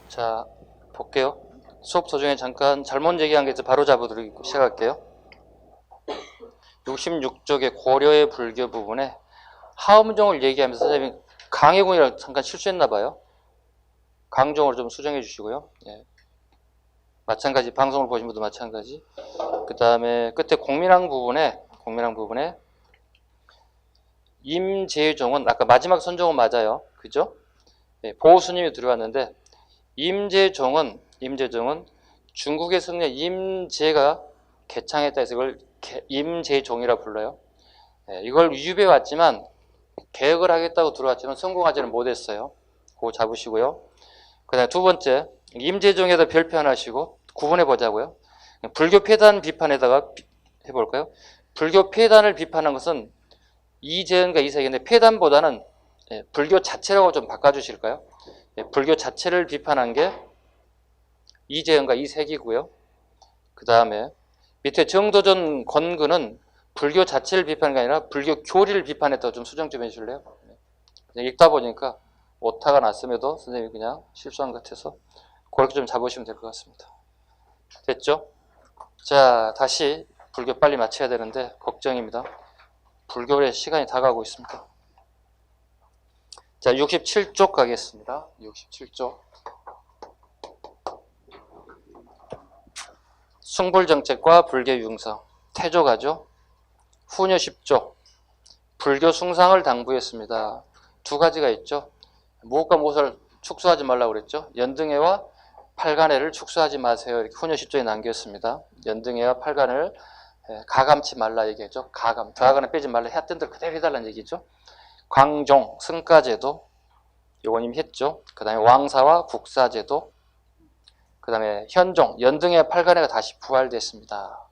자, 볼게요. 수업 도중에 잠깐 잘못 얘기한 게 있어 바로 잡아드리고 시작할게요. 66쪽의 고려의 불교 부분에 하음종을 얘기하면서 선생님이 강해군이라고 잠깐 실수했나 봐요. 강종으로 좀 수정해 주시고요. 예. 마찬가지 방송을 보신 분도 마찬가지. 그 다음에 끝에 공민왕 부분에 임재종은 아까 마지막 선종은 맞아요. 그죠? 예, 보호스님이 들어왔는데 임재종은 중국의 승려 임재가 개창했다 해서 이걸 임재종이라 불러요. 예, 이걸 유입해 왔지만 개혁을 하겠다고 들어왔지만 성공하지는 못했어요. 그거 잡으시고요. 그 다음에 두 번째 임재종에다 별표 하나 하시고 구분해 보자고요. 불교 폐단 비판에다가 해볼까요? 불교 폐단을 비판한 것은 이재은과 이세계인데 폐단보다는 불교 자체라고 좀 바꿔주실까요? 불교 자체를 비판한 게 이재은과 이세기고요. 그 다음에 밑에 정도전 권근은 불교 자체를 비판한 게 아니라 불교 교리를 비판했다고 좀 수정 좀 해주실래요? 그냥 읽다 보니까 오타가 났음에도 선생님이 그냥 실수한 것 같아서 그렇게 좀 잡으시면 될 것 같습니다. 됐죠? 자, 다시 불교 빨리 마쳐야 되는데 걱정입니다. 불교의 시간이 다가오고 있습니다. 자, 67쪽 가겠습니다. 67쪽. 숭불정책과 불교 융성. 태조가죠. 후녀 10조. 불교 숭상을 당부했습니다. 두 가지가 있죠. 무엇과 무엇을 축소하지 말라고 그랬죠. 연등해와 팔간해를 축소하지 마세요. 이렇게 후녀 10조에 남겼습니다. 연등해와 팔간을 가감치 말라 얘기했죠. 가감, 더하거나 빼지 말라. 했던 대로 그대로 해달라는 얘기죠. 광종, 승가제도 요건 이미 했죠. 그 다음에 왕사와 국사제도, 그 다음에 현종, 연등의 팔간해가 다시 부활됐습니다.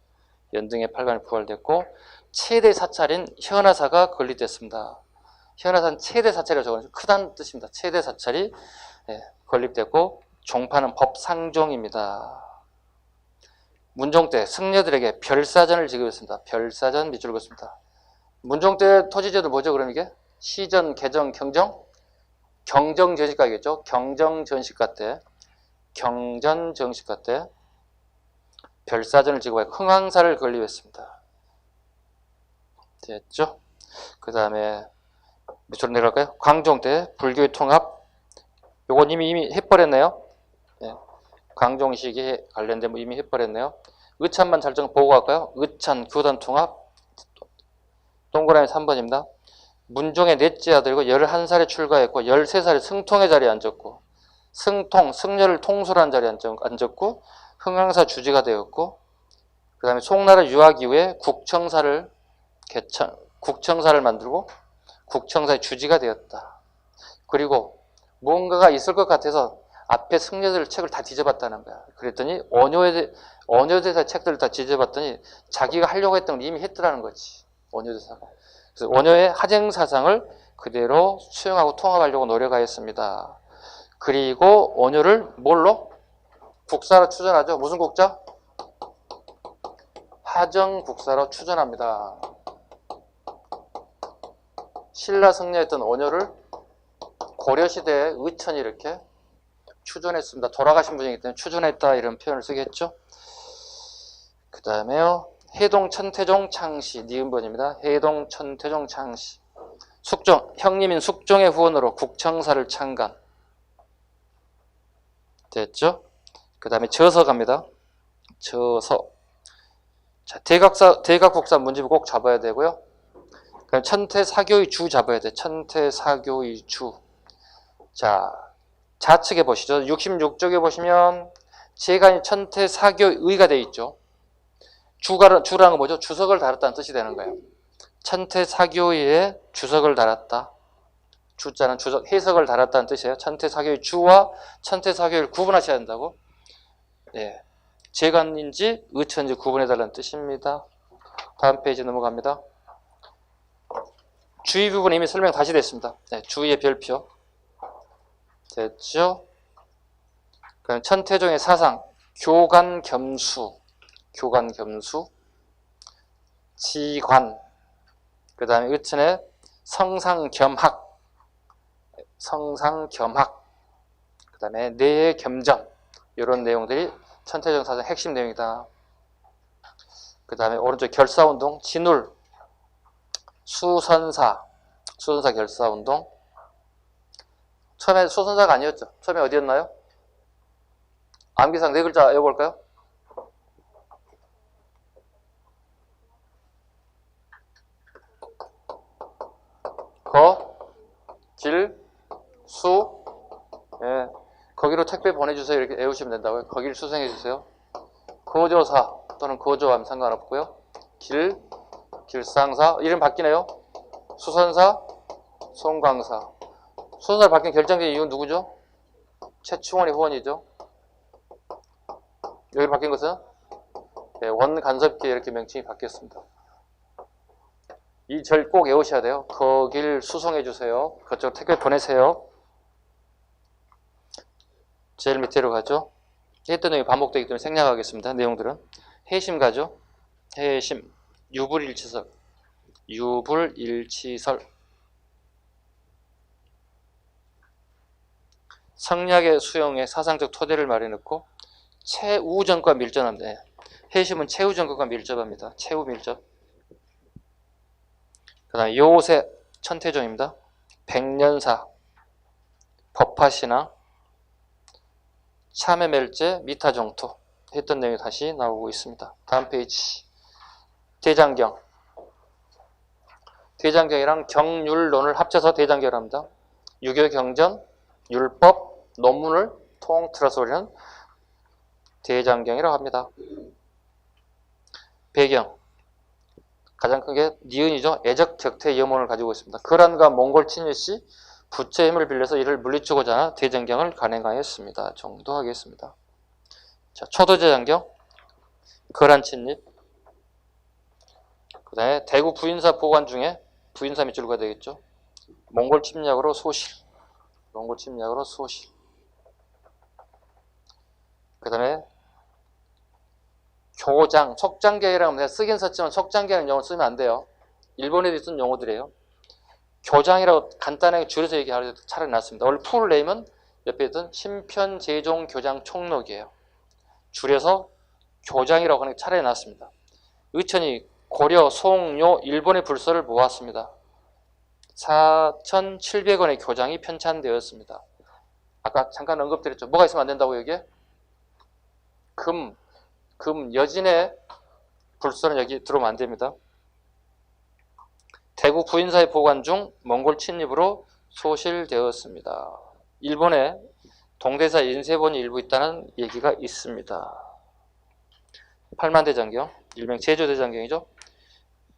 연등의 팔간해 부활됐고 최대 사찰인 현하사가 건립됐습니다. 현하사는 최대 사찰이라고 적어놓죠. 크다는 뜻입니다. 최대 사찰이 건립됐고 종파는 법상종입니다. 문종 때 승려들에게 별사전을 지급했습니다. 별사전 밑줄 그었습니다. 문종 때 토지제도 뭐죠? 그럼 이게 시전, 개정, 경정? 경정전시가겠죠. 경정전시가 때, 경전정시가 때 별사전을 지급하고 흥황사를 건립했습니다. 됐죠? 그 다음에 밑으로 내려갈까요? 광종 때 불교의 통합. 요건 이미 해버렸네요. 네. 광종 시기에 관련된 뭐 이미 해버렸네요. 의찬만 잘정 보고 갈까요? 의찬 교단 통합. 동그라미 3번입니다. 문종의 넷째 아들이고 11살에 출가했고 13살에 승통의 자리에 앉았고 승려를 통솔한 자리에 앉았고 흥황사 주지가 되었고 그 다음에 송나라 유학 이후에 국청사를 만들고 국청사의 주지가 되었다. 그리고 무언가가 있을 것 같아서 앞에 승려들 책을 다 뒤져봤다는 거야. 그랬더니 원효대사 책들을 다 뒤져봤더니 자기가 하려고 했던 걸 이미 했더라는 거지. 원효대사가. 그래서 원효의 하쟁사상을 그대로 수용하고 통합하려고 노력하였습니다. 그리고 원효를 뭘로? 국사로 추전하죠. 무슨 국자? 하정국사로 추전합니다. 신라 승려였던 원효를 고려시대의 의천이 이렇게 추전했습니다. 돌아가신 분이기 때문에 추전했다 이런 표현을 쓰겠죠. 그 다음에요. 해동 천태종 창시 니은번입니다. 해동 천태종 창시. 숙종, 형님인 숙종의 후원으로 국청사를 창간. 됐죠? 그 다음에 저서 갑니다. 저서. 자, 대각국사 문집을 꼭 잡아야 되고요. 그럼 천태사교의 주 잡아야 돼. 천태사교의 주. 자, 좌측에 보시죠. 66쪽에 보시면 제가 천태사교의가 되어 있죠. 주라는 건 뭐죠? 주석을 달았다는 뜻이 되는 거예요. 천태사교의에 주석을 달았다. 주자는 주석, 해석을 달았다는 뜻이에요. 천태사교의 주와 천태사교의를 구분하셔야 한다고. 예. 재간인지 의천인지 구분해달라는 뜻입니다. 다음 페이지 넘어갑니다. 주의 부분 이미 설명 다시 됐습니다. 네, 주의의 별표. 됐죠? 그럼 천태종의 사상, 교관겸수, 지관, 그 다음에 의천의 성상겸학, 그 다음에 내의 겸전, 이런 내용들이 천태정 사상 핵심 내용이다. 그 다음에 오른쪽 결사운동, 진울, 수선사 결사운동. 처음에 수선사가 아니었죠. 처음에 어디였나요? 암기상 네 글자 외워볼까요? 거, 길, 수. 예, 거기로 택배 보내주세요. 이렇게 외우시면 된다고요. 거기를 수송해주세요. 거조사 또는 거조하면 상관없고요. 길, 길상사. 이름 바뀌네요. 수선사, 송광사. 수선사 바뀐 결정적인 이유는 누구죠? 최충원이 후원이죠. 여기 바뀐 것은 원간섭기에 이렇게 명칭이 바뀌었습니다. 이 절 꼭 외우셔야 돼요. 거길 수송해주세요. 그쪽 택배 보내세요. 제일 밑으로 가죠. 했던 내용이 반복되기 때문에 생략하겠습니다. 내용들은 해심 가죠. 해심, 유불일치설, 성략의 수용의 사상적 토대를 마련해놓고 최우정과 밀접합니다. 해심은 최우정과 밀접합니다. 최우 밀접. 그 다음에 요새 천태종입니다. 백년사, 법화신앙, 참외멜제, 미타종토 했던 내용이 다시 나오고 있습니다. 다음 페이지. 대장경. 대장경이랑 경률론을 합쳐서 대장경을 합니다. 유교경전, 율법, 논문을 통틀어서 우리는 대장경이라고 합니다. 배경. 가장 큰 게 니은이죠. 애적 적퇴 염원을 가지고 있습니다. 거란과 몽골 친일 시 부처의 힘을 빌려서 이를 물리치고자 하여 대장경을 간행하였습니다. 정도 하겠습니다. 자, 초도대장경, 거란 침입, 그 다음에 대구 부인사 보관 중에 부인사 밑줄로 가야 되겠죠. 몽골 침략으로 소실, 그 다음에 교장, 속장계라고 합니다. 쓰긴 썼지만 속장계라는 용어를 쓰면 안 돼요. 일본에도 쓴 용어들이에요. 교장이라고 간단하게 줄여서 얘기하려도 차라리 낫습니다. 원래 풀 네임은 옆에 있던 심편제종 교장 총록이에요. 줄여서 교장이라고 하는 게 차라리 낫습니다. 의천이 고려, 송, 요, 일본의 불서를 모았습니다. 4,700원의 교장이 편찬되었습니다. 아까 잠깐 언급드렸죠. 뭐가 있으면 안 된다고 여기에? 금, 여진의 불서는 여기 들어오면 안 됩니다. 대구 부인사의 보관 중 몽골 침입으로 소실되었습니다. 일본에 동대사 인쇄본이 일부 있다는 얘기가 있습니다. 팔만대장경, 일명 제조대장경이죠.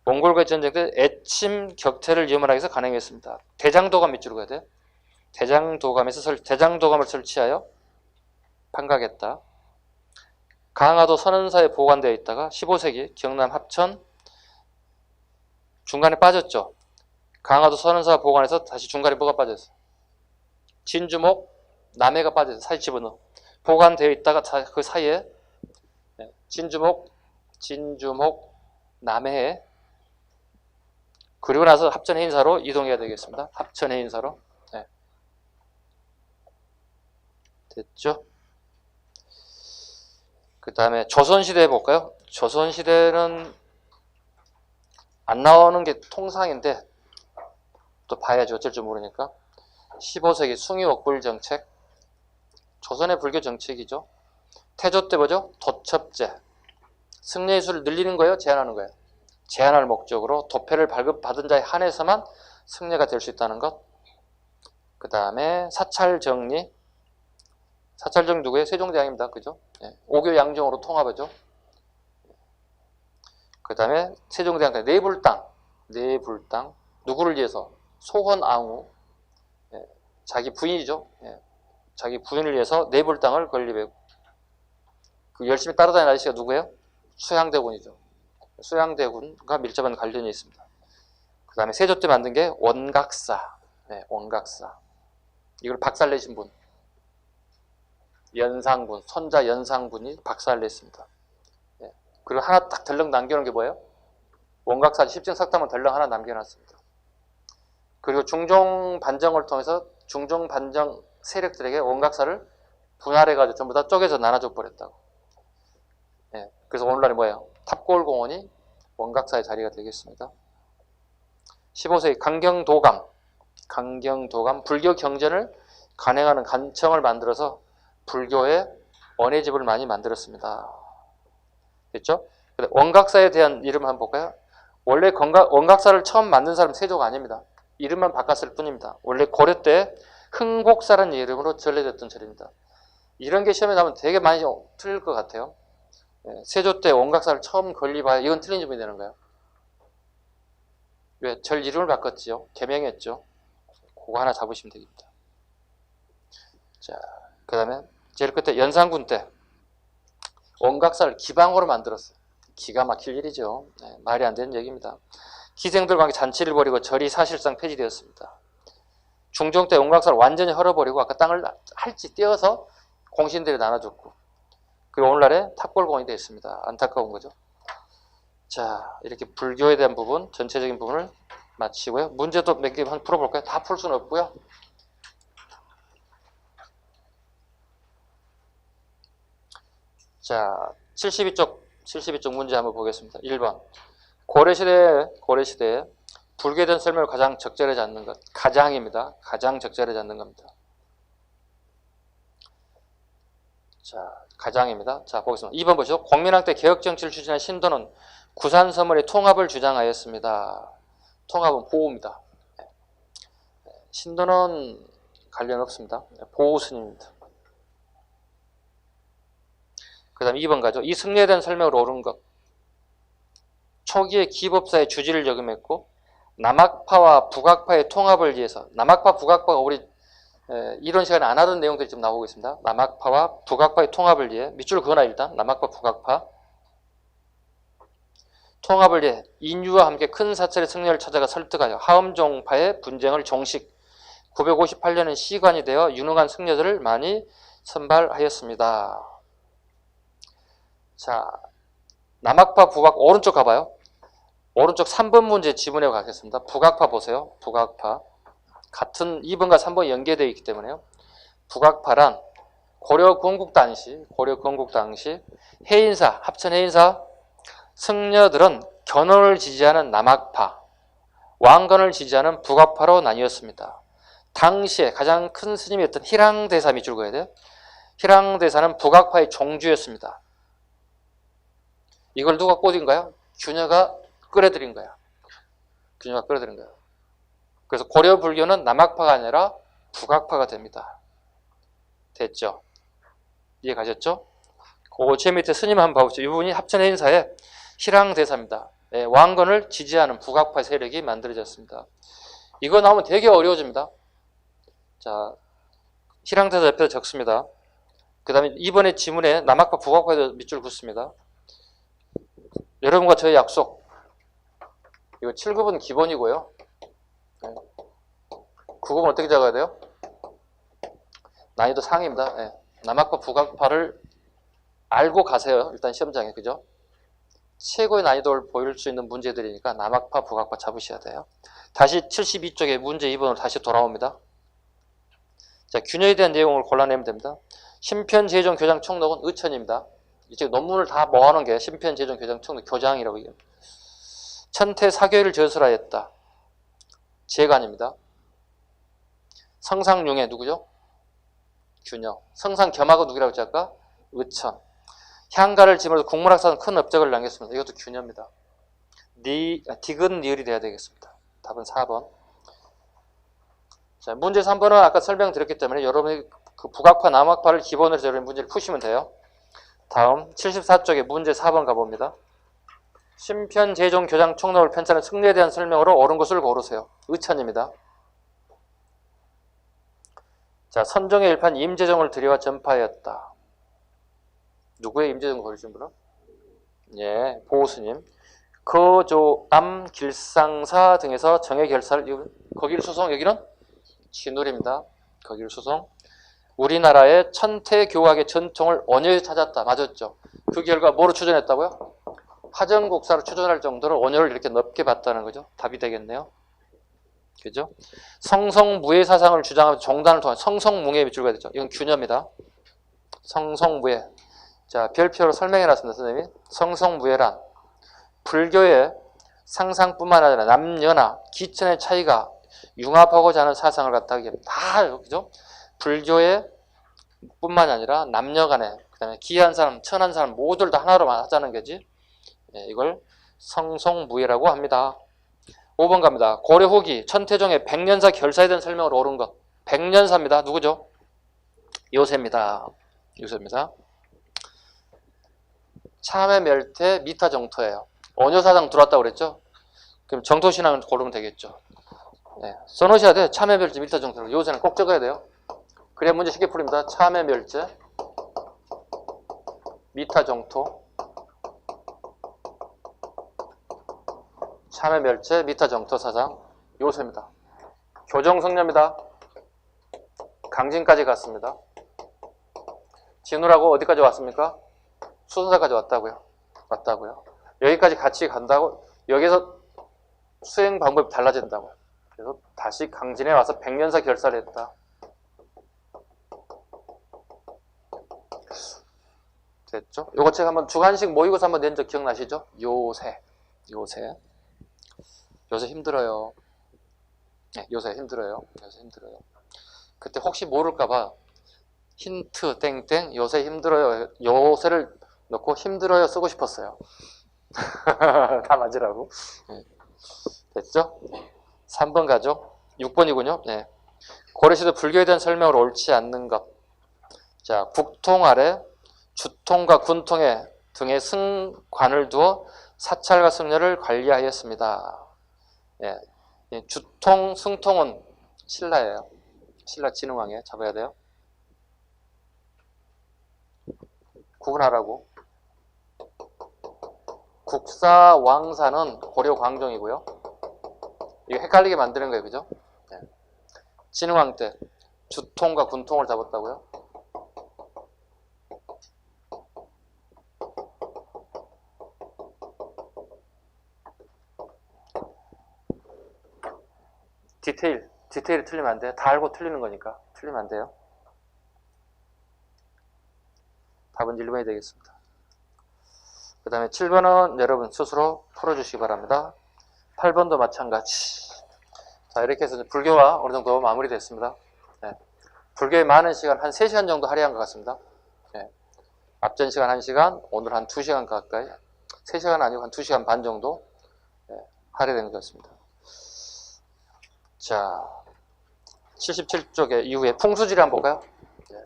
몽골과의 전쟁 때 애침 격퇴를 염원하기 위해서 간행했습니다. 대장도감 밑줄로 가야 돼. 대장도감을 설치하여 판각했다. 강화도 선원사에 보관되어 있다가 15세기 경남 합천 중간에 빠졌죠. 강화도 선원사 보관해서 다시 중간에 뭐가 빠졌어요? 진주목, 남해가 빠졌어요. 사이 집어넣어. 보관되어 있다가 그 사이에 진주목, 남해. 그리고 나서 합천 해인사로 이동해야 되겠습니다. 합천 해인사로. 네. 됐죠? 그 다음에 조선시대 볼까요? 조선시대는 안 나오는 게 통상인데 또 봐야지 어쩔 줄 모르니까. 15세기 숭유옥불 정책. 조선의 불교 정책이죠. 태조 때 뭐죠? 도첩제. 승려의 수를 늘리는 거예요? 제한하는 거예요? 제한할 목적으로 도패를 발급받은 자에 한해서만 승려가 될 수 있다는 것. 그 다음에 사찰정리. 사찰정 누구예요? 세종대왕입니다. 그죠? 네. 오교 양정으로 통합하죠. 그 다음에 세종대왕 내불당. 누구를 위해서? 소헌왕후. 네. 자기 부인이죠. 네. 자기 부인을 위해서 내불당을 건립했고, 그 열심히 따라다니는 아저씨가 누구예요? 수양대군이죠. 수양대군과 밀접한 관련이 있습니다. 그 다음에 세조 때 만든 게 원각사. 네, 원각사. 이걸 박살내신 분. 연상군, 손자 연상군이 박살냈습니다. 네. 그리고 하나 딱 덜렁 남겨놓은 게 뭐예요? 원각사 10층 덕담을 덜렁 하나 남겨놨습니다. 그리고 중종반정을 통해서 중종반정 세력들에게 원각사를 분할해가지고 전부 다 쪼개서 나눠줘 버렸다고. 예, 그래서 오늘날이 뭐예요? 탑골공원이 원각사의 자리가 되겠습니다. 15세기 강경도감, 불교 경전을 간행하는 간청을 만들어서 불교의 원해집을 많이 만들었습니다. 됐죠? 원각사에 대한 이름 한번 볼까요? 원래 원각사를 처음 만든 사람 세조가 아닙니다. 이름만 바꿨을 뿐입니다. 원래 고려 때 흥곡사라는 이름으로 전래됐던 절입니다. 이런 게 시험에 나오면 되게 많이 틀릴 것 같아요. 세조 때 원각사를 처음 건립하여 이건 틀린 점이 되는 거예요. 왜? 절 이름을 바꿨지요. 개명했죠. 그거 하나 잡으시면 되겠다. 자, 그 다음에 제일 끝에 연산군 때 원각사를 기방으로 만들었어요. 기가 막힐 일이죠. 네, 말이 안 되는 얘기입니다. 기생들과 함께 잔치를 벌이고 절이 사실상 폐지되었습니다. 중종 때 원각사를 완전히 헐어버리고 아까 땅을 할지 떼어서 공신들이 나눠줬고, 그리고 오늘날에 탑골공원이 되어 있습니다. 안타까운 거죠. 자, 이렇게 불교에 대한 부분, 전체적인 부분을 마치고요. 문제도 몇 개 풀어볼까요? 다 풀 수는 없고요. 자, 72쪽 문제 한번 보겠습니다. 1번. 고려시대에 불교에 대한 설명을 가장 적절하지 않는 것. 가장입니다. 가장 적절하지 않는 겁니다. 자, 가장입니다. 자, 보겠습니다. 2번 보시죠. 공민왕 때 개혁정치를 추진한 신도는 구산서문의 통합을 주장하였습니다. 통합은 보호입니다. 신도는 관련 없습니다. 보호스님입니다. 그 다음 2번 가죠. 이 승리에 대한 설명을 옳은 것. 초기에 기법사의 주지를 역임했고 남학파와 북학파의 통합을 위해서, 남학파, 북학파가 우리 이론 시간에 안 하던 내용들이 지금 나오고 있습니다. 남학파와 북학파의 통합을 위해, 밑줄 그어놔 일단. 남학파, 북학파 통합을 위해 인유와 함께 큰 사찰의 승려를 찾아가 설득하여 하엄종파의 분쟁을 종식, 958년은 시관이 되어 유능한 승려들을 많이 선발하였습니다. 자, 남학파, 북학파, 오른쪽 가봐요. 오른쪽 3번 문제 지문에 가겠습니다. 북학파 보세요. 북학파. 같은 2번과 3번이 연계되어 있기 때문에요. 북학파란 고려 건국 당시 해인사, 합천 해인사 승려들은 견훤을 지지하는 남학파, 왕건을 지지하는 북학파로 나뉘었습니다. 당시에 가장 큰 스님이었던 희랑대사, 밑줄 그어야 돼요. 희랑대사는 북학파의 종주였습니다. 이걸 누가 꽂은가요? 균여가 끌어들인 거야. 균여가 끌어들인 거야. 그래서 고려 불교는 남학파가 아니라 북학파가 됩니다. 됐죠? 이해 가셨죠? 그 제 밑에 스님 한번 봐보죠. 이분이 합천 해인사의 희랑대사입니다. 왕건을 지지하는 북학파 세력이 만들어졌습니다. 이거 나오면 되게 어려워집니다. 자, 희랑대사 옆에서 적습니다. 그 다음에 이번에 지문에 남학파, 북학파에도 밑줄 긋습니다. 여러분과 저의 약속. 이거 7급은 기본이고요. 9급은 어떻게 적어야 돼요? 난이도 상입니다. 남학파, 북학파를 알고 가세요. 일단 시험장에. 그죠? 최고의 난이도를 보일 수 있는 문제들이니까 남학파, 북학파 잡으셔야 돼요. 다시 72쪽에 문제 2번으로 다시 돌아옵니다. 자, 균열에 대한 내용을 골라내면 됩니다. 심편제종 교장 총록은 의천입니다. 이제 논문을 다 모아놓은 게 심편제종 교장 총록 교장이라고 얘기합니다. 천태 사교를 저술하였다. 재관입니다. 성상융의 누구죠? 균여. 성상겸하고 누구라고 했지 아까? 의천. 향가를 지으면서 국문학사는 큰 업적을 남겼습니다. 이것도 균여입니다. 디귿 니을이 돼야 되겠습니다. 답은 4번. 자, 문제 3번은 아까 설명드렸기 때문에 여러분이 그 북학파, 남학파를 기본으로 해서 문제를 푸시면 돼요. 다음 74쪽에 문제 4번 가봅니다. 심편제종 교장 총록을 편찬한 승리에 대한 설명으로 옳은 것을 고르세요. 의천입니다. 자, 선종의 일판 임재정을 들여와 전파하였다. 누구의 임재정을 고르신 분은? 예, 보호스님. 거조암 길상사 등에서 정의 결사를, 거기를 수송, 여기는 진울입니다. 거기를 수송. 우리나라의 천태교학의 전통을 원효에 찾았다. 맞았죠? 그 결과 뭐로 추존했다고요? 화정국사로 추존할 정도로 원효를 이렇게 넓게 봤다는 거죠. 답이 되겠네요. 그죠? 성성무예 사상을 주장하면서 종단을 통한 성성무예에 밑줄 그어야 되죠. 이건 균여입니다. 성성무예. 자, 별표로 설명해놨습니다, 선생님이. 성성무예란 불교의 상상뿐만 아니라 남녀나 기천의 차이가 융합하고자 하는 사상을 갖다가 다, 그죠? 불교의 뿐만 아니라 남녀 간에, 그 다음에 기한 사람, 천한 사람 모두를 다 하나로 하자는 거지. 예, 이걸 성성무예라고 합니다. 5번 갑니다. 고려 후기 천태종의 백년사 결사에 대한 설명을 옳은 것. 백년사입니다. 누구죠? 요새입니다. 요새입니다. 참회 멸퇴 미타 정토예요. 언효사상 들어왔다고 그랬죠? 그럼 정토신앙을 고르면 되겠죠. 네, 써놓으셔야 돼요. 참회 멸퇴 미타 정토를. 요새는 꼭 적어야 돼요. 그래야 문제 쉽게 풀립니다. 참회 멸퇴 미타 정토. 참회 멸퇴 미타 정토 사상 요새입니다. 교정성녀입니다. 강진까지 갔습니다. 진우라고 어디까지 왔습니까? 수선사까지 왔다고요. 여기까지 같이 간다고, 여기서 수행 방법이 달라진다고요. 그래서 다시 강진에 와서 백년사 결사를 했다. 됐죠? 요거 제가 한번 주간식 모의고사 한번 낸 적 기억나시죠? 요새 힘들어요. 네, 요새 힘들어요. 그때 혹시 모를까봐 힌트 땡땡 요새 힘들어요. 요새를 넣고 힘들어요 쓰고 싶었어요. 다 맞으라고. 네. 됐죠? 3번 가죠. 6번이군요. 네. 고려시대 불교에 대한 설명을 옳지 않는 것. 자, 국통 아래 주통과 군통에 등의 승관을 두어 사찰과 승려를 관리하였습니다. 예. 주통, 승통은 신라예요. 신라 진흥왕에 잡아야 돼요. 구분하라고. 국사왕사는 고려 광종이고요. 이거 헷갈리게 만드는 거예요. 그죠? 네. 진흥왕 때 주통과 군통을 잡았다고요. 디테일이 틀리면 안 돼요. 다 알고 틀리는 거니까 틀리면 안 돼요. 답은 1번이 되겠습니다. 그 다음에 7번은 여러분 스스로 풀어주시기 바랍니다. 8번도 마찬가지. 자, 이렇게 해서 불교가 어느 정도 마무리됐습니다. 네. 불교에 많은 시간, 한 3시간 정도 할애한 것 같습니다. 네. 앞전 시간 1시간, 오늘 한 2시간 가까이, 3시간 아니고 한 2시간 반 정도 할애된 것 같습니다. 자, 77쪽에 이후에 풍수지리 한번 볼까요? 네.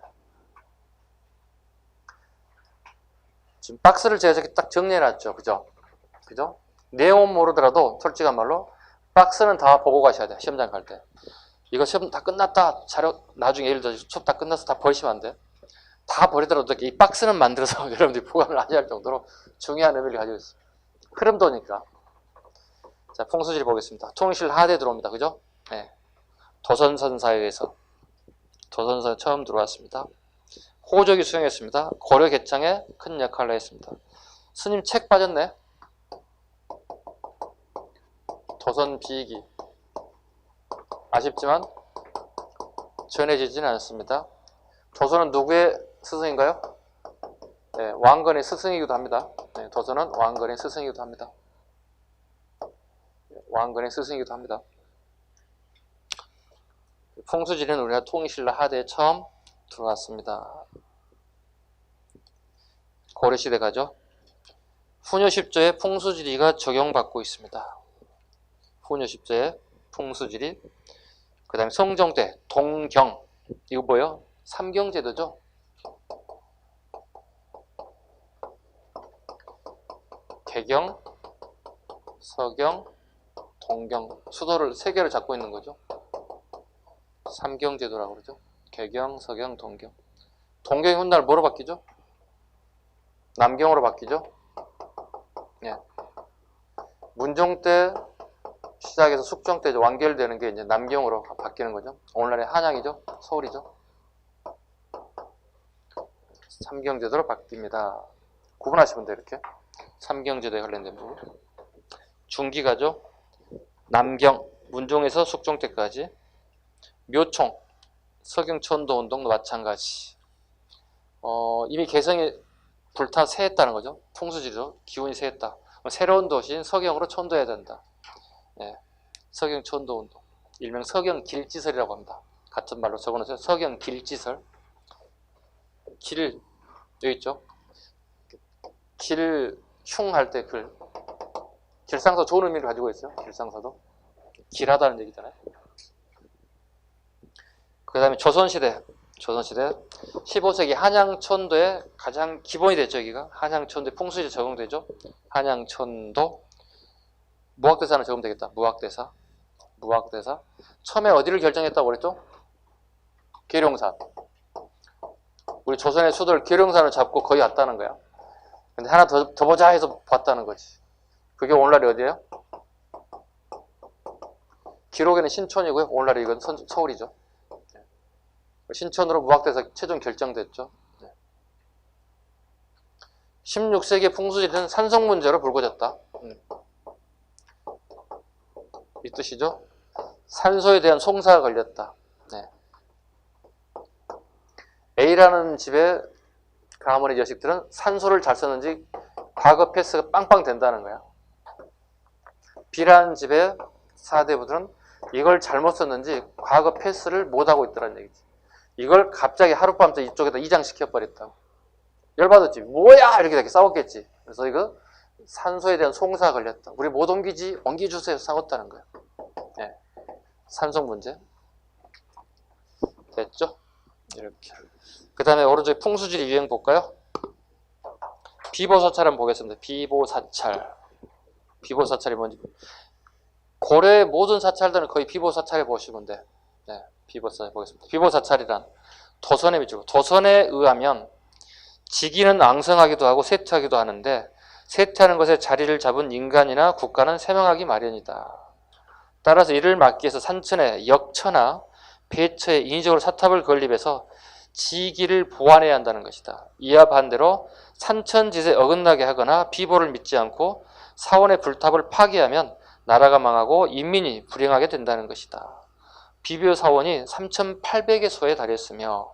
지금 박스를 제가 이렇게 딱 정리해놨죠. 그죠? 내용은 모르더라도 솔직한 말로 박스는 다 보고 가셔야 돼요. 시험장 갈 때. 이거 시험 다 끝났다. 자료 나중에 예를 들어 수업 다 끝나서 다 버리시면 안 돼요. 다 버리더라도 이 박스는 만들어서 여러분들이 보관을 하셔야 할 정도로 중요한 의미를 가지고 있습니다. 흐름도니까. 자, 풍수지리 보겠습니다. 통실 하대 들어옵니다. 그죠? 네. 도선선사에 의해서 도선선 처음 들어왔습니다. 호족이 수행했습니다. 고려 개창에 큰 역할을 했습니다. 스님 책 빠졌네. 도선 비기. 아쉽지만 전해지지는 않습니다. 도선은 누구의 스승인가요? 네, 왕건의 스승이기도 합니다. 네, 도선은 왕건의 스승이기도 합니다. 왕건의 스승이기도 합니다. 풍수지리는 우리가 통일신라 하대에 처음 들어왔습니다. 고려시대 가죠. 후녀 10조에 풍수지리가 적용받고 있습니다. 후녀 10조에 풍수지리. 그 다음에 성종 때 동경. 이거 뭐예요? 삼경제도죠. 개경, 서경, 동경. 수도를 3개를 잡고 있는 거죠. 삼경제도라고 그러죠. 개경, 서경, 동경. 동경이 훗날 뭐로 바뀌죠? 남경으로 바뀌죠. 예. 문종 때 시작해서 숙종 때 완결되는 게 이제 남경으로 바뀌는 거죠. 오늘날의 한양이죠. 서울이죠. 삼경제도로 바뀝니다. 구분하시면 돼요. 이렇게 삼경제도에 관련된 부분. 중기가죠. 남경, 문종에서 숙종 때까지. 묘총, 서경천도운동도 마찬가지. 이미 개성이 불타 새했다는 거죠. 풍수지리로 기운이 새했다. 새로운 도시인 서경으로 천도해야 된다. 예, 서경 천도 운동. 일명 서경 길지설이라고 합니다. 같은 말로 적어놓으세요. 서경 길지설. 길, 여기 있죠. 길, 흉 할 때 글. 길상서 좋은 의미를 가지고 있어요. 길상서도. 길하다는 얘기잖아요. 그 다음에 조선시대 15세기 한양천도에 가장 기본이 됐죠. 여기가 한양천도에 풍수지리 적용되죠. 한양천도 무학대사는 적용되겠다. 무학대사 처음에 어디를 결정했다고 그랬죠? 계룡산. 우리 조선의 수도를 계룡산을 잡고 거기 왔다는 거야. 근데 하나 더 보자 해서 봤다는 거지. 그게 오늘날이 어디예요? 기록에는 신촌이고요. 오늘날이 이건 서울이죠. 신촌으로 무학대사 최종 결정됐죠. 16세기 풍수지리는 산성 문제로 불거졌다. 이 뜻이죠. 산소에 대한 송사가 걸렸다. 네. A라는 집의 가문의 자식들은 산소를 잘 썼는지 과거 패스가 빵빵 된다는 거야. B라는 집의 사대부들은 이걸 잘못 썼는지 과거 패스를 못하고 있더란 얘기지. 이걸 갑자기 하룻밤새 이쪽에다 이장시켜버렸다고. 열받았지. 뭐야! 이렇게 싸웠겠지. 그래서 이거 산소에 대한 송사가 걸렸다. 우리 못 옮기지, 옮겨주세요. 싸웠다는 거야. 네. 산성 문제. 됐죠? 이렇게. 그 다음에 오른쪽에 풍수지리 유형 볼까요? 비보사찰 한번 보겠습니다. 비보사찰이 뭔지. 고려의 모든 사찰들은 거의 비보사찰에 보시면 돼. 네, 비보사찰 보겠습니다. 비보사찰이란 도선의 밑줄. 도선에 의하면 지기는 앙성하기도 하고 쇠퇴하기도 하는데 쇠퇴하는 것에 자리를 잡은 인간이나 국가는 세명하기 마련이다. 따라서 이를 막기 위해서 산천에 역처나 배처에 인위적으로 사탑을 건립해서 지기를 보완해야 한다는 것이다. 이와 반대로 산천짓에 어긋나게 하거나 비보를 믿지 않고 사원의 불탑을 파괴하면 나라가 망하고 인민이 불행하게 된다는 것이다. 비교 사원이 3,800여 달했으며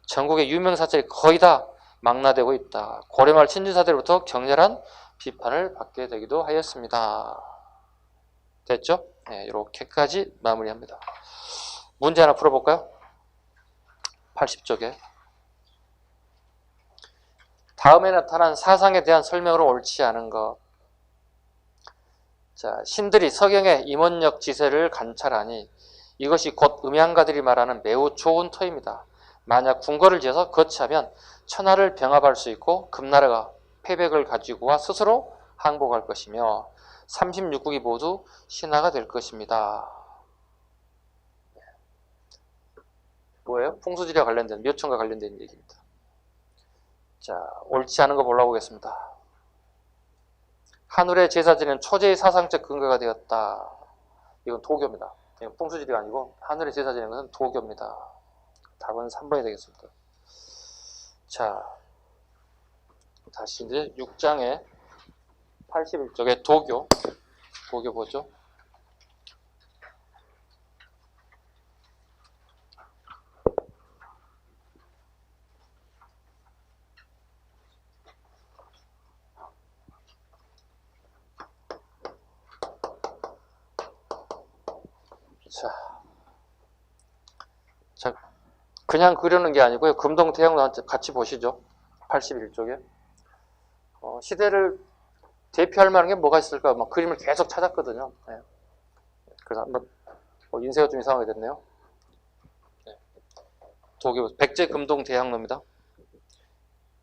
전국의 유명 사찰이 거의 다 망라되고 있다. 고려말 친진사들로부터 격렬한 비판을 받게 되기도 하였습니다. 됐죠? 네, 이렇게까지 마무리합니다. 문제 하나 풀어볼까요? 80쪽에 다음에 나타난 사상에 대한 설명으로 옳지 않은 것. 자, 신들이 서경의 임원력 지세를 관찰하니 이것이 곧 음양가들이 말하는 매우 좋은 터입니다. 만약 궁궐을 지어서 거치하면 천하를 병합할 수 있고 금나라가 패백을 가지고 와 스스로 항복할 것이며 36국이 모두 신하가 될 것입니다. 뭐예요? 풍수지리와 관련된, 묘천과 관련된 얘기입니다. 자, 옳지 않은 거 보려고 하겠습니다. 하늘의 제사 지내는 초제의 사상적 근거가 되었다. 이건 도교입니다. 이건 풍수지리가 아니고 하늘의 제사 지내는 것은 도교입니다. 답은 3번이 되겠습니다. 자, 다시 이제 6장의 81쪽에 도교 보죠. 자, 그냥 그려는 게 아니고요. 금동태양도 같이 보시죠. 81쪽에. 시대를 대표할 만한 게 뭐가 있을까? 막 그림을 계속 찾았거든요. 네. 그래서 한번 인쇄가 좀 이상하게 됐네요. 네. 도교 백제 금동대향로입니다.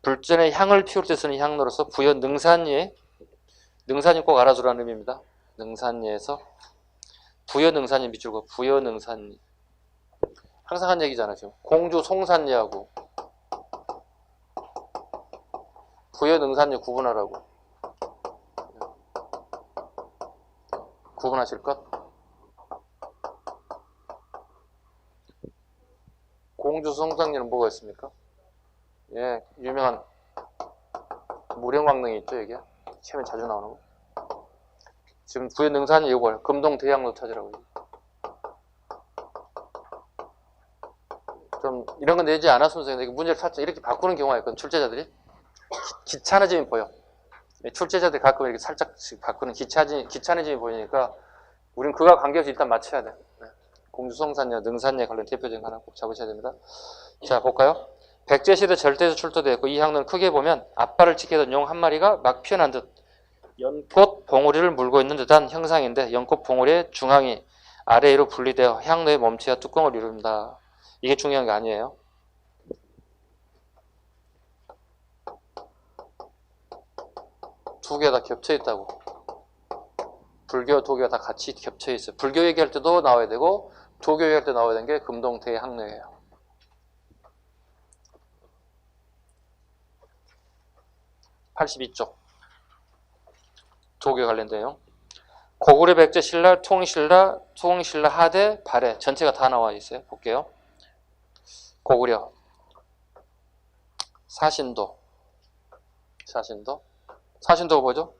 불전에 향을 피울 때 쓰는 향로로서 부여 능산리에, 능산이 꼭 알아두라는 의미입니다. 능산리에서 부여 능산리 밑줄고 부여 능산리. 항상 한 얘기잖아요. 지금 공주 송산리하고 부여 능산리 구분하라고. 구분하실 것? 공주 송산리는 뭐가 있습니까? 예, 유명한 무령왕릉이 있죠, 여기. 시험에 자주 나오는 거. 지금 부여 능산리 이거 금동 대양로 찾으라고. 좀 이런 거 내지 않았으면 좋겠는데 문제를 살짝 이렇게 바꾸는 경우가 있거든. 출제자들이 귀찮아짐이 보여. 출제자들이 가끔 이렇게 살짝 바꾸는 귀찮아짐이 보이니까 우린 그와 관계없이 일단 맞춰야 돼. 공주성산녀, 능산녀 관련 대표적인 거 하나 꼭 잡으셔야 됩니다. 자, 볼까요? 백제시대 절대에서 출토되었고 이 항로는 크게 보면 앞발을 지키던 용 한 마리가 막 피어난 듯 연꽃 봉우리를 물고 있는 듯한 형상인데 연꽃 봉우리의 중앙이 아래 위로 분리되어 향로의 몸체와 뚜껑을 이룹니다. 이게 중요한 게 아니에요. 두 개 다 겹쳐 있다고. 불교, 도교가 다 같이 겹쳐 있어요. 불교 얘기할 때도 나와야 되고 도교 얘기할 때 나와야 되는 게 금동태의 항로예요. 82쪽 도교 관련된 내용. 고구려 백제 신라 통신라 하대 발해 전체가 다 나와 있어요. 볼게요. 고구려 사신도가 뭐죠?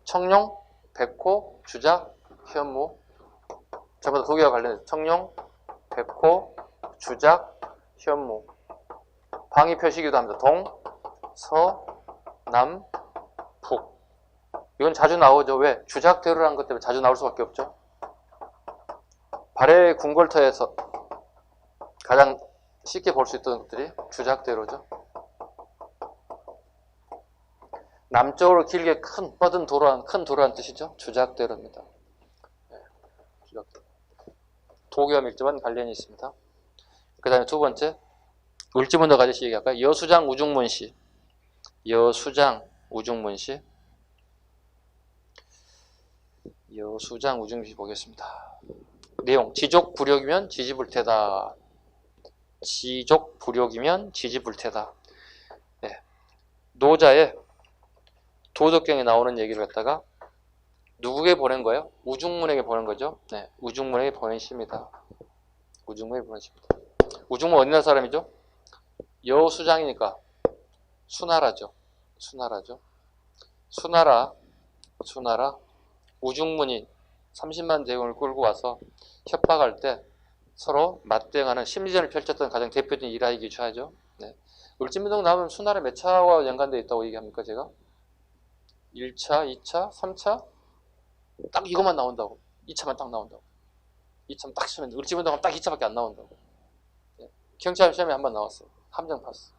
청룡, 백호, 주작, 현무. 전부 다 도교와 관련된 청룡, 백호, 주작, 현무. 방위 표시기도 합니다. 동, 서, 남, 북. 이건 자주 나오죠. 왜? 주작대로라는 것 때문에 자주 나올 수밖에 없죠. 발해 궁궐터에서 가장 쉽게 볼 수 있던 것들이 주작대로죠. 남쪽으로 길게 큰 뻗은 도로란 뜻이죠. 주작대로입니다. 네, 주작대로. 도교와 밀접한 관련이 있습니다. 그 다음에 두 번째, 을지문덕 아저씨 얘기할까요? 여수장 우중문시. 여수장 우중문시 보겠습니다. 내용, 지족불욕이면 지지불태다. 지족불욕이면 지지불태다. 네. 노자의 도덕경에 나오는 얘기를 갖다가 누구에게 보낸 거예요? 우중문에게 보낸 거죠. 네. 우중문에게 보낸 시입니다. 우중문에게 보낸 시입니다. 우중문 어디 나라 사람이죠? 여수장이니까 수나라죠. 수나라 우중문이 30만 대군을 끌고 와서 협박할 때 서로 맞대응하는 심리전을 펼쳤던 가장 대표적인 일화이기 기초하죠. 네. 을지문덕 나오면 수나라 몇 차와 연관되어 있다고 얘기합니까 제가? 1차, 2차, 3차? 딱 이것만 나온다고. 2차만 딱 나온다고. 2차만 딱 시험에 을지문덕은 딱 2차밖에 안 나온다고. 네. 경찰 시험에 한 번 나왔어요. 함정 파스.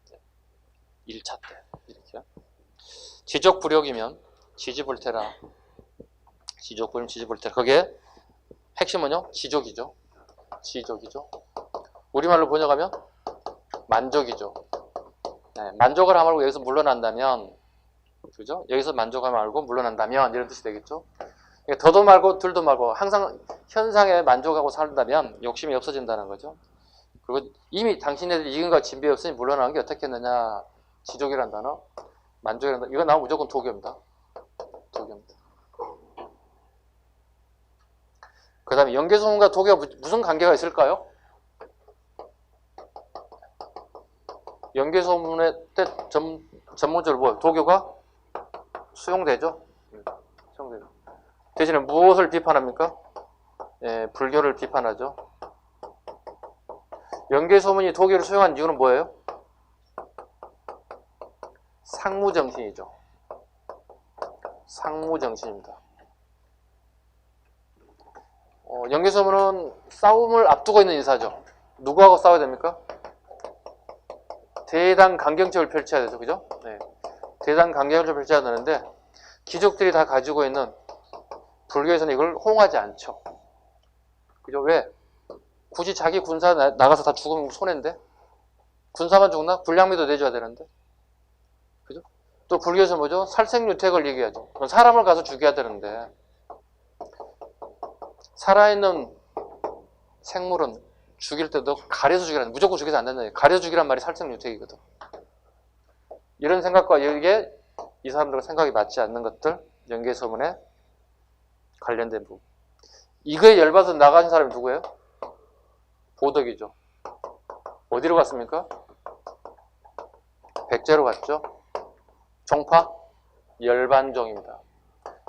네. 1차 때 이렇게. 지족불욕이면 지지불태라. 지족불이면 지지불태라. 그게 핵심은 지족이죠. 우리말로 번역하면 만족이죠. 네, 만족을 하면 말고 여기서 물러난다면, 그죠? 여기서 만족하면 말고 물러난다면 이런 뜻이 되겠죠. 그러니까 더도 말고 덜도 말고 항상 현상에 만족하고 살다면 욕심이 없어진다는 거죠. 그리고 이미 당신네들이 이근과 진비 없으니 물러나는 게 어떻게 했느냐. 지족이란 단어, 만족이란 단어. 이거 나오면 무조건 도교입니다. 그 다음에 연개소문과 도교가 무슨 관계가 있을까요? 연개소문의 때 전문적으로 뭐예요? 도교가 수용되죠? 수용되죠. 대신에 무엇을 비판합니까? 예, 불교를 비판하죠. 연개소문이 도교를 수용한 이유는 뭐예요? 상무정신이죠. 상무정신입니다. 연개소문은 싸움을 앞두고 있는 인사죠. 누구하고 싸워야 됩니까? 대당 강경책을 펼쳐야 되죠. 그죠? 네. 대당 강경책을 펼쳐야 되는데 귀족들이 다 가지고 있는 불교에서는 이걸 호응하지 않죠. 그죠? 왜? 굳이 자기 군사 나가서 다 죽으면 손해인데? 군사만 죽나? 불량미도 내줘야 되는데? 그죠? 또 불교에서 뭐죠? 살생유택을 얘기하죠. 그건 사람을 가서 죽여야 되는데 살아있는 생물은 죽일 때도 가려서 죽이라는, 무조건 죽여서 안 된다. 가려서 죽이란 말이 살생유택이거든. 이런 생각과 이게 이 사람들과 생각이 맞지 않는 것들, 연개소문에 관련된 부분. 이거에 열받아서 나가신 사람이 누구예요? 보덕이죠. 어디로 갔습니까? 백제로 갔죠. 종파? 열반종입니다.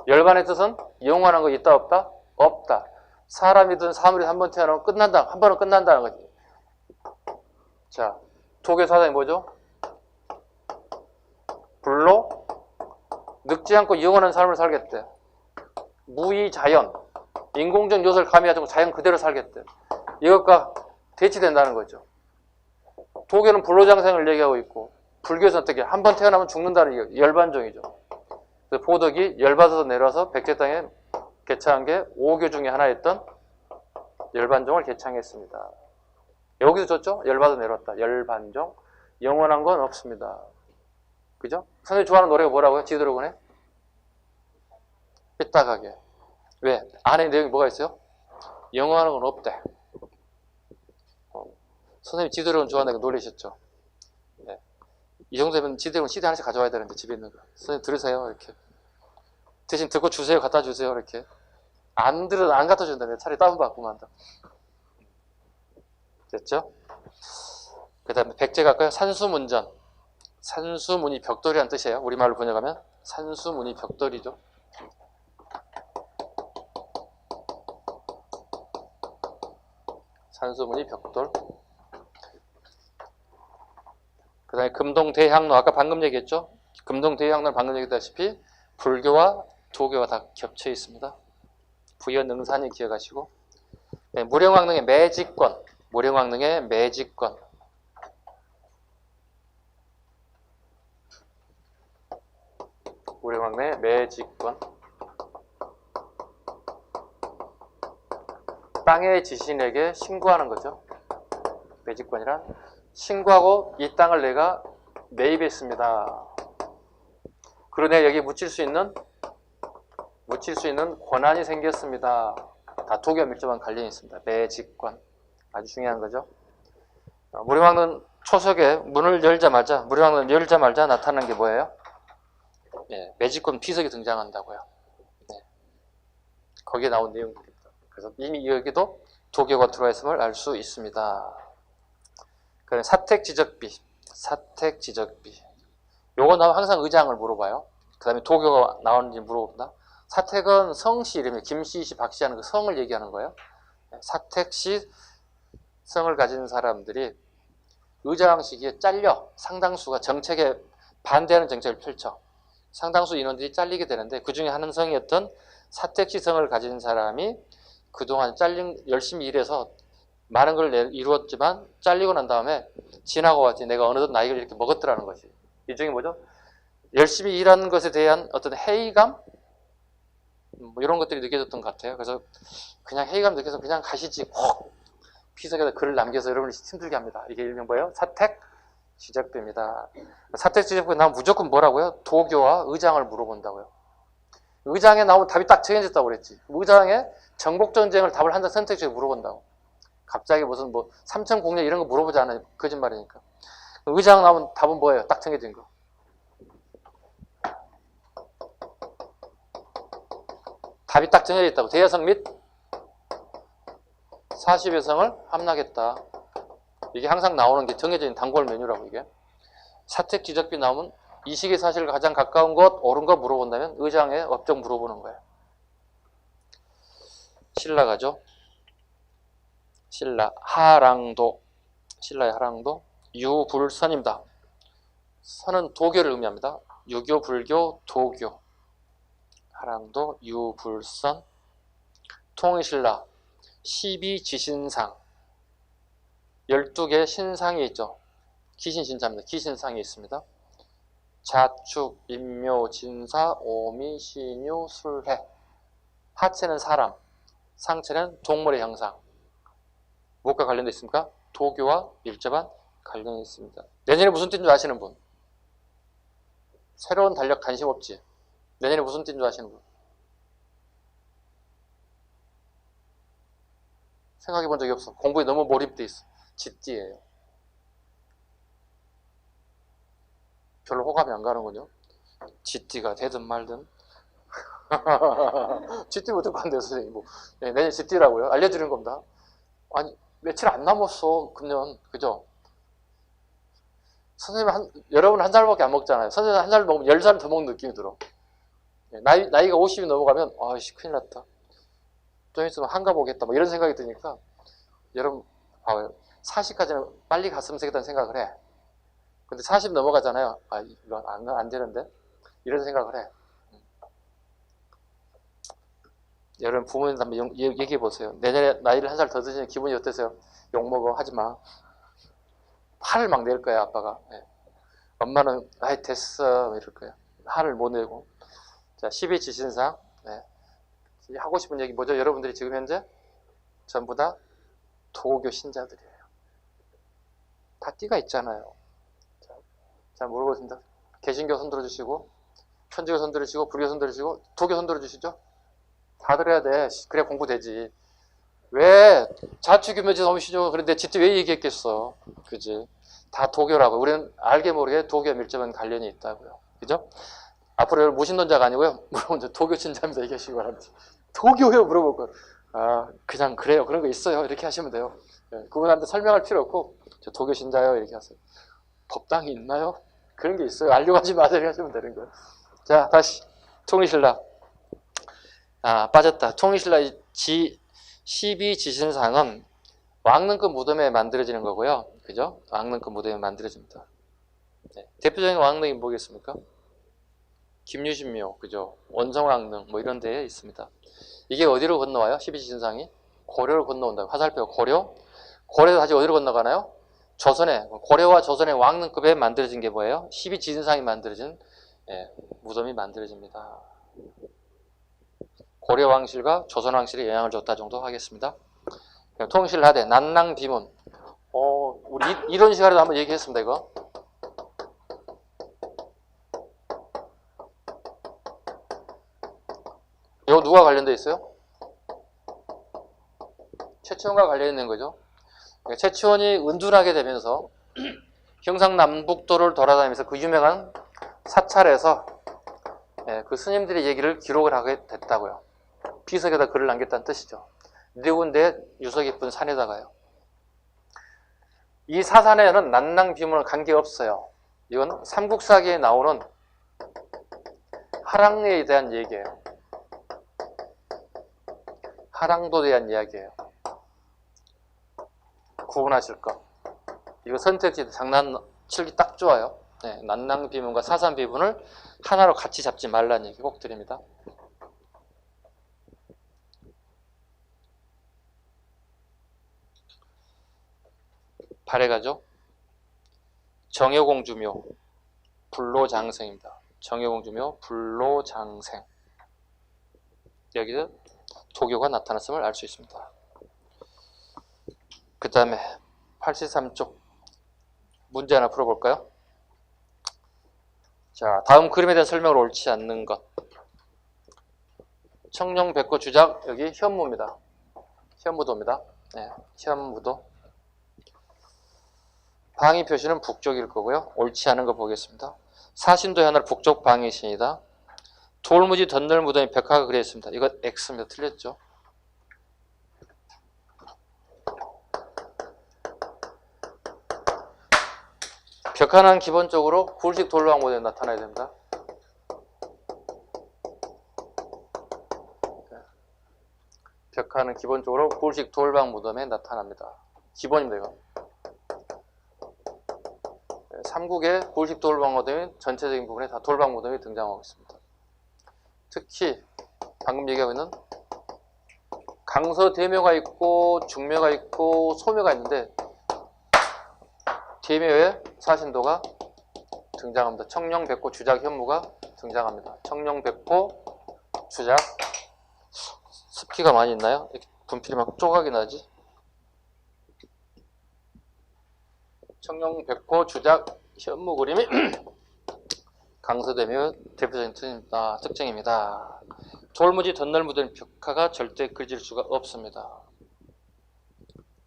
열반의 뜻은 영원한 거 있다 없다? 없다. 사람이든 사물이 한 번 태어나면 끝난다. 한 번은 끝난다는 거지. 자, 독일 사상이 뭐죠? 불로 늙지 않고 영원한 삶을 살겠대. 무의자연, 인공적 요소를 가미하지 자연 그대로 살겠대. 이것과 대치된다는 거죠. 독일은 불로장생을 얘기하고 있고, 불교에서는 어떻게 한 번 태어나면 죽는다는 열반종이죠. 그래서 보덕이 열받아서 내려와서 백제 땅에 개창한 게 5교 중에 하나였던 열반종을 개창했습니다. 여기서 줬죠? 열받아 내려왔다. 열반종. 영원한 건 없습니다. 그죠? 선생님 좋아하는 노래가 뭐라고요? 지드래곤의? 삐딱하게. 왜? 안에 내용이 뭐가 있어요? 영원한 건 없대. 선생님 지드래곤 좋아한다고 놀리셨죠? 네. 이 정도 되면 지드래곤 CD 하나씩 가져와야 되는데 집에 있는 거. 선생님 들으세요. 이렇게. 대신 듣고 주세요. 갖다 주세요. 이렇게. 안 갖다 준다면 차라리 다운받고 만다. 됐죠? 그 다음에 백제 갈까요? 산수문전. 산수문이 벽돌이라는 뜻이에요. 우리말로 번역하면 산수문이 벽돌이죠. 산수문이 벽돌. 그 다음에 금동대향로. 아까 방금 얘기했죠? 금동대향로는 방금 얘기했다시피 불교와 도교가 다 겹쳐 있습니다. 부연능산이 기억하시고. 네, 무령왕릉의 매직권. 무령왕릉의 매직권. 무령왕릉의 매직권. 땅의 지신에게 신고하는 거죠. 매직권이란 신고하고 이 땅을 내가 매입했습니다. 그러네 여기 묻힐 수 있는 권한이 생겼습니다. 다 도교와 밀접한 관련이 있습니다. 매직권. 아주 중요한 거죠. 무령왕릉 초석에 문을 열자마자 나타나는 게 뭐예요? 네, 매직권 피석이 등장한다고요. 네. 거기에 나온 내용들입니다. 그래서 이미 여기도 도교가 들어와 있음을 알 수 있습니다. 그럼 사택지적비. 요거 나오면 항상 의장을 물어봐요. 그 다음에 도교가 나오는지 물어봅니다. 사택은 성씨 이름이에요. 김씨, 박씨 하는 그 성을 얘기하는 거예요. 사택시 성을 가진 사람들이 의장 시기에 잘려 상당수가 정책에 반대하는 정책을 펼쳐 상당수 인원들이 잘리게 되는데 그 중에 한 성이었던 사택시 성을 가진 사람이 그동안 열심히 일해서 많은 걸 이루었지만 잘리고 난 다음에 지나고 왔지 내가 어느덧 나이를 이렇게 먹었더라는 것이. 일종의 뭐죠? 열심히 일하는 것에 대한 어떤 회의감? 뭐 이런 것들이 느껴졌던 것 같아요. 그래서 그냥 회의감 느껴서 그냥 가시지 꼭 피석에다 글을 남겨서 여러분을 힘들게 합니다. 이게 일명 뭐예요? 사택 지적비입니다. 사택 지적비 나오면 무조건 뭐라고요? 도교와 의장을 물어본다고요. 의장에 나오면 답이 딱 정해졌다고 그랬지. 의장의 정복전쟁을 답을 한 장 선택지에 물어본다고. 갑자기 무슨 뭐 삼천공략 이런 거 물어보지 않아요. 거짓말이니까. 의장 나오면 답은 뭐예요? 딱 정해진 거. 답이 딱 정해져 있다고. 대여성 및 40여 성을 함락했다. 이게 항상 나오는 게 정해져 있는 단골 메뉴라고 이게. 사택 지적비 나오면 이 시기 사실과 가장 가까운 것, 옳은 것 물어본다면 의장의 업적 물어보는 거예요. 신라가죠. 신라 하랑도. 신라의 하랑도 유불선입니다. 선은 도교를 의미합니다. 유교, 불교, 도교. 하랑도 유불선. 통일신라 12지신상 12개의 신상이 있죠. 기신신자입니다. 기신상이 있습니다. 자축, 인묘, 진사, 오미, 신유, 술해. 하체는 사람, 상체는 동물의 형상. 무엇과 관련되어 있습니까? 도교와 밀접한 관련이 있습니다. 내년에 무슨 띠인 줄 아시는 분? 새로운 달력 관심 없지? 내년에 무슨 띠인 줄 아시는 분? 생각해 본 적이 없어. 공부에 너무 몰입돼 있어. 쥐띠예요. 별로 호감이 안 가는군요. 쥐띠가 되든 말든. 쥐띠 어떻게 한대요, 선생님? 뭐. 네, 내년 쥐띠라고요? 알려드리는 겁니다. 아니, 며칠 안 남았어, 금년. 그죠? 선생님, 여러분 한 살밖에 안 먹잖아요. 선생님 한 살 먹으면 10살 더 먹는 느낌이 들어. 네, 나이가 50이 넘어가면, 아이씨, 큰일 났다. 좀 있으면 한가 보겠다. 뭐 이런 생각이 드니까, 여러분, 봐요. 40까지는 빨리 갔으면 좋겠다는 생각을 해. 근데 40 넘어가잖아요. 아, 이거 안 되는데? 이런 생각을 해. 여러분 부모님 한번 얘기해 보세요. 내년에 나이를 한 살 더 드시면 기분이 어떠세요? 욕먹어 하지 마. 화를 막 낼 거야 아빠가. 네. 엄마는 아이 됐어 이럴 거야. 화를 못 내고. 자, 12 지신상. 네. 하고 싶은 얘기 뭐죠? 여러분들이 지금 현재 전부 다 도교 신자들이에요. 다 띠가 있잖아요. 자, 물어보겠습니다. 개신교 손 들어주시고, 천주교 손 들으시고, 불교 손 들으시고, 도교 손 들어주시죠? 다 들어야 돼. 그래야 공부되지. 왜 자취규모지 너무 쉬죠? 그런데 지트 왜 얘기했겠어? 그지? 다 도교라고. 우리는 알게 모르게 도교와 밀접한 관련이 있다고요. 그죠? 앞으로 무신론자가 아니고요. 물어보면 도교 신자입니다. 얘기하시기 바랍니다. 도교요? 물어볼 거. 아, 그냥 그래요. 그런 거 있어요. 이렇게 하시면 돼요. 네, 그분한테 설명할 필요 없고, 저 도교 신자요. 이렇게 하세요. 법당이 있나요? 그런 게 있어요. 알려고 하지 마세요. 이렇게 하시면 되는 거예요. 자, 다시. 통일신라. 아, 빠졌다. 통일신라 12 지신상은 왕릉급 무덤에 만들어지는 거고요. 그죠? 왕릉급 무덤에 만들어집니다. 네. 대표적인 왕릉이 뭐겠습니까? 김유신묘, 그죠? 원성왕릉, 뭐 이런 데에 있습니다. 이게 어디로 건너와요? 12 지신상이? 고려를 건너온다고. 화살표 고려? 고려도 다시 어디로 건너가나요? 조선에, 고려와 조선의 왕릉급에 만들어진 게 뭐예요? 12 지신상이 만들어진 무덤이 만들어집니다. 고려 왕실과 조선 왕실에 영향을 줬다 정도 하겠습니다. 통실하대 난낭비문. 우리 이런 시간에도 한번 얘기했습니다. 이거. 이거 누가 관련돼 있어요? 최치원과 관련 있는 거죠. 최치원이 은둔하게 되면서 경상남북도를 돌아다니면서 그 유명한 사찰에서 그 스님들의 얘기를 기록을 하게 됐다고요. 비석에다 글을 남겼다는 뜻이죠. 네 군데 유서 깊은 산에다가요. 이 사산에는 난낭비문은 관계없어요. 이건 삼국사기에 나오는 하랑에 대한 얘기예요. 하랑도에 대한 이야기예요. 구분하실 거. 이거 선택지 장난 칠기 딱 좋아요. 네, 난낭비문과 사산비문을 하나로 같이 잡지 말라는 얘기 꼭 드립니다. 발해가죠. 정여공주묘 불로장생입니다. 정여공주묘 불로장생. 여기서 도교가 나타났음을 알 수 있습니다. 그 다음에 83쪽 문제 하나 풀어볼까요? 자, 다음 그림에 대한 설명을 옳지 않는 것. 청룡백호 주작, 여기 현무입니다. 현무도입니다. 네, 현무도. 방위 표시는 북쪽일 거고요. 옳지 않은 거 보겠습니다. 사신도의 하나를 북쪽 방위신이다. 돌무지 덧늘 무덤이 벽화가 그려있습니다. 이거 X입니다. 틀렸죠? 벽화는 기본적으로 굴식 돌방 모델에 나타나야 됩니다. 벽화는 기본적으로 굴식 돌방 무덤에 나타납니다. 기본입니다. 이거. 삼국의 굴식 돌방 무덤이 전체적인 부분에 다 돌방 무덤이 등장하고 있습니다. 특히 방금 얘기하고 있는 강서대묘가 있고 중묘가 있고 소묘가 있는데 대묘에 사신도가 등장합니다. 청룡백호 주작 현무가 등장합니다. 청룡백호 주작. 습기가 많이 있나요? 이렇게 분필이 막 조각이 나지? 청룡백호 주작 현무 그림이 강서대묘 대표적인 특징입니다. 돌무지 덧늘 묻은 벽화가 절대 그려질 수가 없습니다.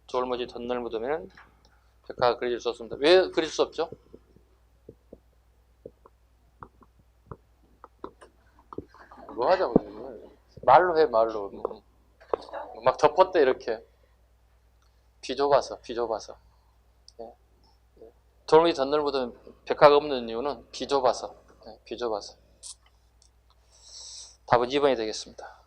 돌무지 덧늘 묻으면 벽화가 그려질 수 없습니다. 왜 그릴 수 없죠? 뭐 하자고 말로 해 말로. 막 덮었대 이렇게. 비좁아서. 네. 돌무지 덧늘 묻으면 벽화가 없는 이유는 비좁아서. 네, 비좁아서. 답은 2번이 되겠습니다.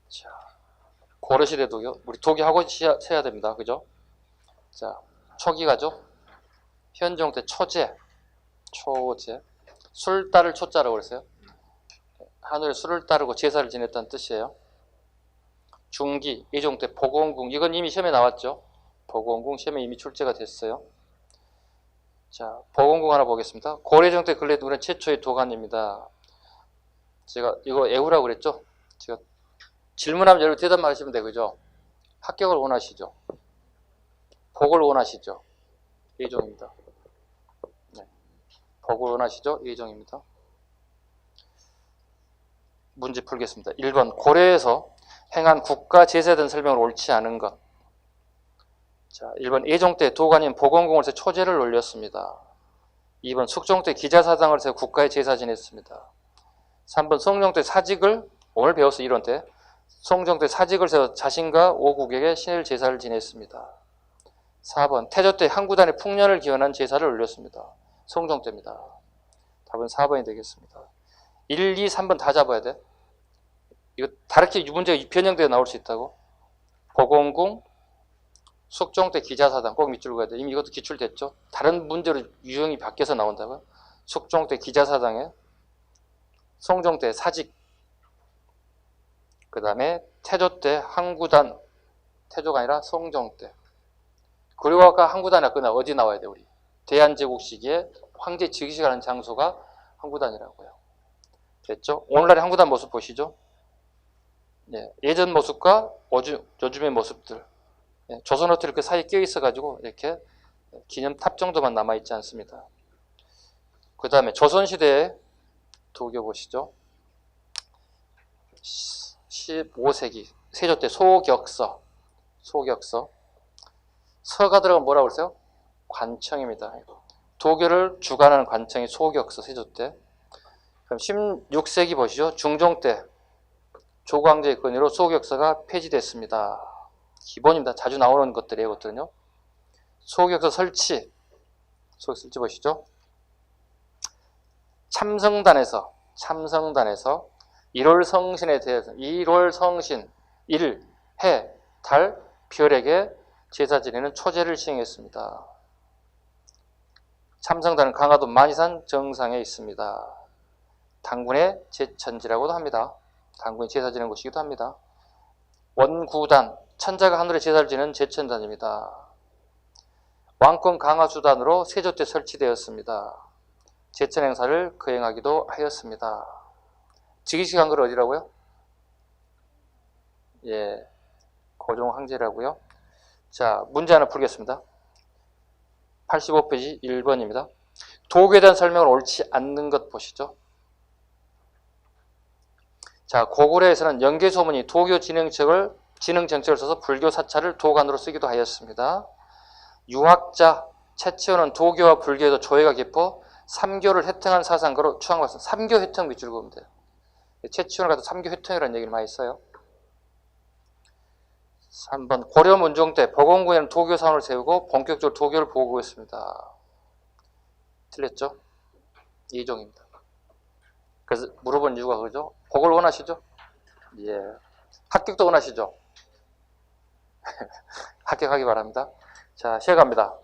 자. 고려시대 도교. 우리 도교하고 세야 됩니다. 그죠? 자, 초기가죠? 현종 때 초제. 술 따를 초자라고 그랬어요. 하늘에 술을 따르고 제사를 지냈다는 뜻이에요. 중기, 이종 때 보건궁. 이건 이미 시험에 나왔죠? 보건궁 시험에 이미 출제가 됐어요. 자, 보건궁 하나 보겠습니다. 고려정 때 근래 누른 최초의 도관입니다. 제가 이거 외우라고 그랬죠? 제가 질문하면 여러분 대답만 하시면 되죠? 합격을 원하시죠? 복을 원하시죠? 예종입니다. 네. 복을 원하시죠? 예종입니다. 문제 풀겠습니다. 1번 고려에서 행한 국가 제사에 대한 설명을 옳지 않은 것. 자, 1번 예종 때 도관인 보건궁을 세워 초제를 올렸습니다. 2번 숙종 때 기자사당을 세워 국가의 제사 지냈습니다. 3번 성종 때 사직을, 오늘 배웠어 이론 때, 성종 때 사직을 세워 자신과 오국에게 신일 제사를 지냈습니다. 4번 태조 때 항구단의 풍년을 기원한 제사를 올렸습니다. 성종 때입니다. 답은 4번이 되겠습니다. 1, 2, 3번 다 잡아야 돼. 이거 다르게 문제가 변형되어 나올 수 있다고. 보건궁, 숙종 때 기자사당 꼭 밑줄 그어야 돼. 이미 이것도 기출됐죠. 다른 문제로 유형이 바뀌어서 나온다고요. 숙종 때 기자사당에, 성종 때 사직, 그 다음에 태조 때 항구단, 태조가 아니라 성종 때. 그리고 아까 항구단이 끝나 어디 나와야 돼 우리? 대한제국 시기에 황제 즉위식하는 장소가 항구단이라고요. 됐죠? 오늘날의 항구단 모습 보시죠. 예, 예전 모습과 요즘의 모습들. 예, 조선 호텔 그 사이에 끼어 있어가지고 이렇게 기념탑 정도만 남아있지 않습니다. 그 다음에 조선시대의 도교 보시죠. 15세기 세조 때 소격서. 서가 들어가면 뭐라고 그랬어요? 관청입니다. 도교를 주관하는 관청이 소격서 세조 때. 그럼 16세기 보시죠. 중종 때 조광조의 건의로 소격서가 폐지됐습니다. 기본입니다. 자주 나오는 것들이에요. 이것들은요. 소격서 설치 보시죠. 참성단에서 1월 성신에 대해서 1월 성신, 일, 해, 달, 별에게 제사 지내는 초제를 시행했습니다. 참성단은 강화도 만이산 정상에 있습니다. 당군의 제천지라고도 합니다. 당군이 제사 지내는 곳이기도 합니다. 원구단, 천자가 하늘에 제사를 지내는 제천단입니다. 왕권 강화 수단으로 세조 때 설치되었습니다. 제천 행사를 거행하기도 하였습니다. 즉위식 한 걸 어디라고요? 예, 고종 황제라고요. 자, 문제 하나 풀겠습니다. 85페이지 1번입니다. 도교에 대한 설명을 옳지 않는 것 보시죠. 자, 고구려에서는 연개소문이 도교 진흥 정책을 써서 불교 사찰을 도관으로 쓰기도 하였습니다. 유학자 채치호는 도교와 불교에도 조예가 깊어 삼교를 혜택한 사상가로 추앙받습니다. 삼교 혜택 밑줄 그으면 돼요. 채치호를 갖다 삼교 혜택이라는 얘기를 많이 써요. 3번 고려 문종 때 보건궁에는 도교 사원을 세우고 본격적으로 도교를 보고했습니다. 틀렸죠? 이종입니다. 그래서 물어본 이유가 그거죠. 복을 원하시죠? 예. 합격도 원하시죠? 합격하기 바랍니다. 자, 시작합니다.